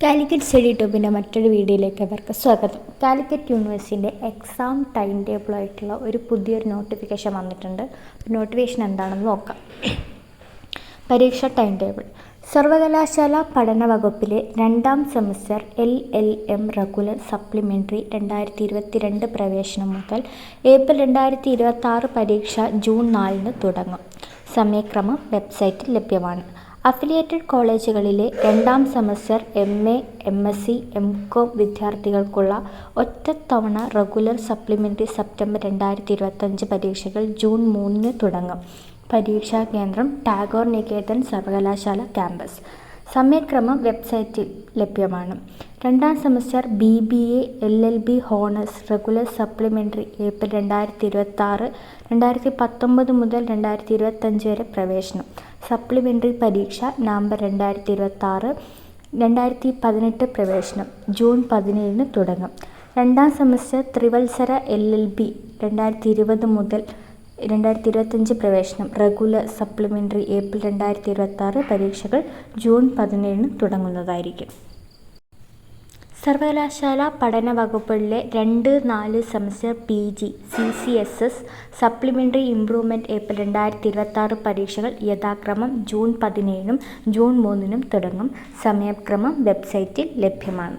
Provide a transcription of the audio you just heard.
Calicut study ടൂബിൻ്റെ മറ്റൊരു വീഡിയോയിലേക്ക് അവർക്ക് സ്വാഗതം. കാലിക്കറ്റ് യൂണിവേഴ്സിറ്റിൻ്റെ എക്സാം ടൈം ടേബിളായിട്ടുള്ള ഒരു പുതിയൊരു നോട്ടിഫിക്കേഷൻ വന്നിട്ടുണ്ട്. നോട്ടിഫിക്കേഷൻ എന്താണെന്ന് നോക്കാം. പരീക്ഷ ടൈം ടേബിൾ. സർവകലാശാല പഠന വകുപ്പിലെ 2ാം സെമസ്റ്റർ LLM റെഗുലർ സപ്ലിമെൻ്ററി 2022 പ്രവേശനം മുതൽ ഏപ്രിൽ 2026 പരീക്ഷ ജൂൺ 4 തുടങ്ങും. സമയക്രമം വെബ്സൈറ്റിൽ ലഭ്യമാണ്. അഫിലിയേറ്റഡ് കോളേജുകളിലെ 2ാം സെമസ്റ്റർ MA, MSc, MCom വിദ്യാർത്ഥികൾക്കുള്ള ഒറ്റത്തവണ റെഗുലർ സപ്ലിമെൻ്ററി സെപ്റ്റംബർ 2025 പരീക്ഷകൾ ജൂൺ 3 തുടങ്ങും. പരീക്ഷാ കേന്ദ്രം ടാഗോർ നികേതൻ സർവകലാശാല ക്യാമ്പസ്. സമയക്രമം വെബ്സൈറ്റിൽ ലഭ്യമാണ്. 2ാം semester BBA, LLB honours regular supplementary April 2026, 2019 മുതൽ 2025 വരെ പ്രവേശനം. സപ്ലിമെൻ്ററി പരീക്ഷ നവംബർ 2026, 2018 പ്രവേശനം ജൂൺ 17 തുടങ്ങും. 2ാം സെമസ്റ്റർ ത്രിവത്സര LLB 2020 മുതൽ 2025 പ്രവേശനം. റെഗുലർ സപ്ലിമെൻ്ററി ഏപ്രിൽ 2026 പരീക്ഷകൾ ജൂൺ 17 തുടങ്ങുന്നതായിരിക്കും. സർവകലാശാല പഠന വകുപ്പുകളിലെ 2-4 semester PG, CCSS supplementary improvement April 2026 പരീക്ഷകൾ യഥാക്രമം ജൂൺ 17 ജൂൺ 3 തുടങ്ങും. സമയക്രമം വെബ്സൈറ്റിൽ ലഭ്യമാണ്.